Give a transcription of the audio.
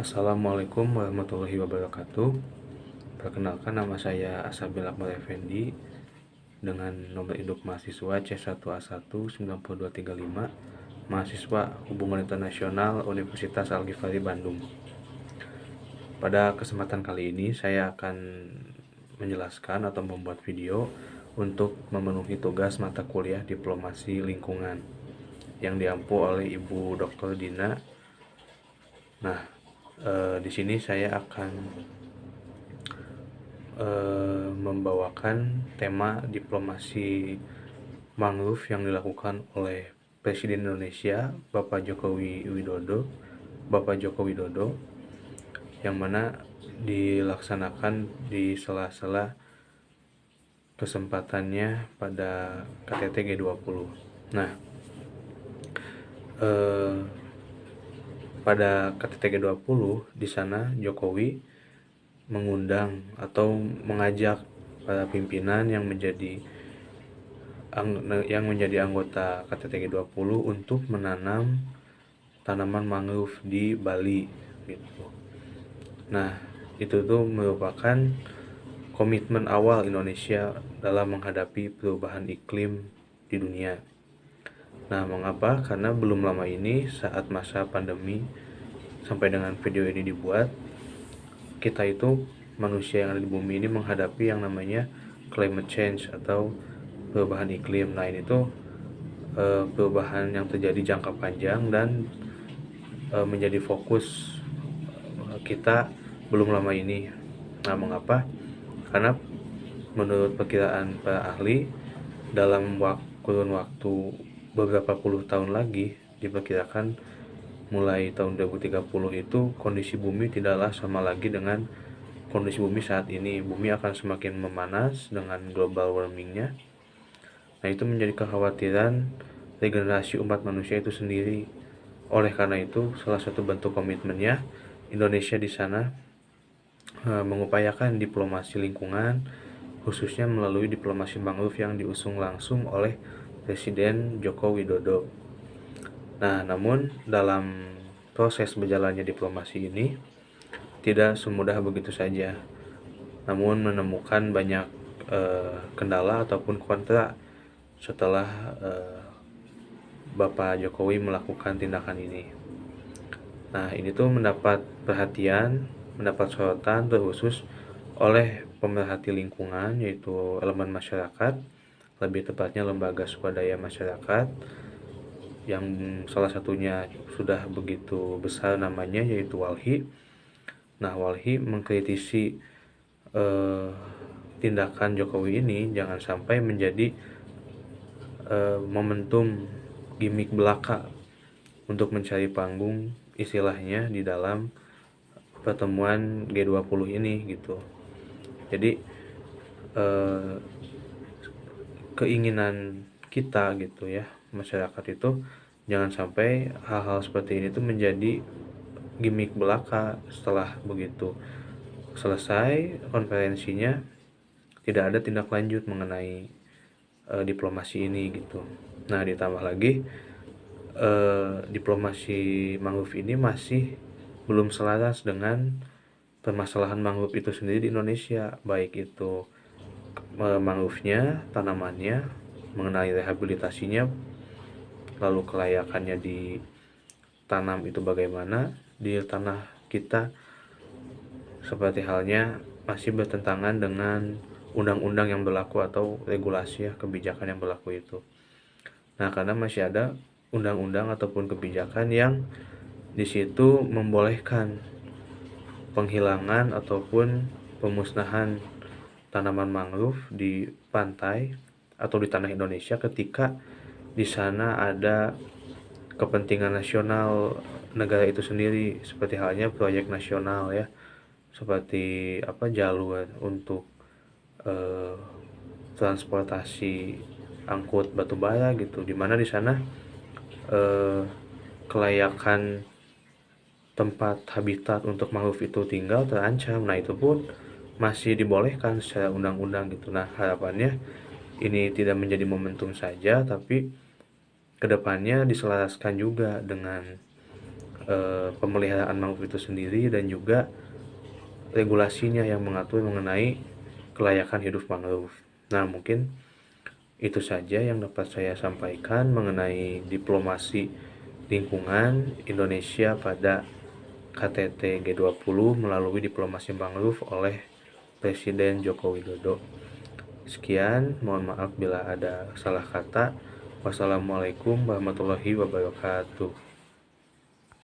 Assalamualaikum warahmatullahi wabarakatuh. Perkenalkan, nama saya Asabil Akmal Effendi dengan nomor induk mahasiswa C1A19235, mahasiswa Hubungan Internasional Universitas Al-Ghifari Bandung. Pada kesempatan kali ini saya akan menjelaskan atau membuat video untuk memenuhi tugas mata kuliah Diplomasi Lingkungan yang diampu oleh Ibu Dr. Dina. Nah, di sini saya akan membawakan tema diplomasi mangrove yang dilakukan oleh Presiden Indonesia Bapak Joko Widodo, yang mana dilaksanakan di sela-sela kesempatannya pada KTT G20. Nah, pada KTT G20 di sana Jokowi mengundang atau mengajak para pimpinan yang menjadi anggota KTT G20 untuk menanam tanaman mangrove di Bali gitu. Nah, itu tuh merupakan komitmen awal Indonesia dalam menghadapi perubahan iklim di dunia. Nah, mengapa? Karena belum lama ini saat masa pandemi sampai dengan video ini dibuat, kita itu manusia yang ada di bumi ini menghadapi yang namanya climate change atau perubahan iklim. Nah, ini tuh perubahan yang terjadi jangka panjang dan menjadi fokus kita belum lama ini. Nah, mengapa? Karena menurut perkiraan para ahli, dalam kurun waktu beberapa puluh tahun lagi, diperkirakan mulai tahun 2030 itu kondisi bumi tidaklah sama lagi dengan kondisi bumi saat ini. Bumi akan semakin memanas dengan global warmingnya. Nah, itu menjadi kekhawatiran regenerasi umat manusia itu sendiri. Oleh karena itu, salah satu bentuk komitmennya Indonesia di sana mengupayakan diplomasi lingkungan, khususnya melalui diplomasi mangrove yang diusung langsung oleh Presiden Joko Widodo. Nah, namun dalam proses berjalannya diplomasi ini tidak semudah begitu saja. Namun menemukan banyak kendala ataupun kontra setelah Bapak Jokowi melakukan tindakan ini. Nah, ini tuh mendapat perhatian, mendapat sorotan terkhusus oleh pemerhati lingkungan, yaitu elemen masyarakat, lebih tepatnya lembaga swadaya masyarakat, yang salah satunya sudah begitu besar namanya, yaitu WALHI. Nah, WALHI mengkritisi tindakan Jokowi ini jangan sampai menjadi momentum gimmick belaka untuk mencari panggung istilahnya di dalam pertemuan G20 ini gitu. Jadi keinginan kita gitu ya, masyarakat itu jangan sampai hal-hal seperti ini tuh menjadi gimmick belaka. Setelah begitu selesai konferensinya, tidak ada tindak lanjut mengenai diplomasi ini gitu. Nah, ditambah lagi diplomasi mangrove ini masih belum selaras dengan permasalahan mangrove itu sendiri di Indonesia, baik itu mangrove-nya, tanamannya, mengenai rehabilitasinya, lalu kelayakannya ditanam itu bagaimana di tanah kita, seperti halnya masih bertentangan dengan undang-undang yang berlaku atau regulasi ya, kebijakan yang berlaku itu. Nah, karena masih ada undang-undang ataupun kebijakan yang di situ membolehkan penghilangan ataupun pemusnahan tanaman mangrove di pantai atau di tanah Indonesia ketika di sana ada kepentingan nasional negara itu sendiri, seperti halnya proyek nasional ya, seperti jalur untuk transportasi angkut batubara gitu, dimana di sana kelayakan tempat habitat untuk mangrove itu tinggal terancam. Nah, itu pun masih dibolehkan secara undang-undang gitu. Nah, harapannya ini tidak menjadi momentum saja, tapi kedepannya diselaraskan juga dengan pemeliharaan mangrove itu sendiri dan juga regulasinya yang mengatur mengenai kelayakan hidup mangrove. Nah, mungkin itu saja yang dapat saya sampaikan mengenai diplomasi lingkungan Indonesia pada KTT G20 melalui diplomasi mangrove oleh Presiden Joko Widodo. Sekian, mohon maaf bila ada salah kata. Wassalamualaikum warahmatullahi wabarakatuh.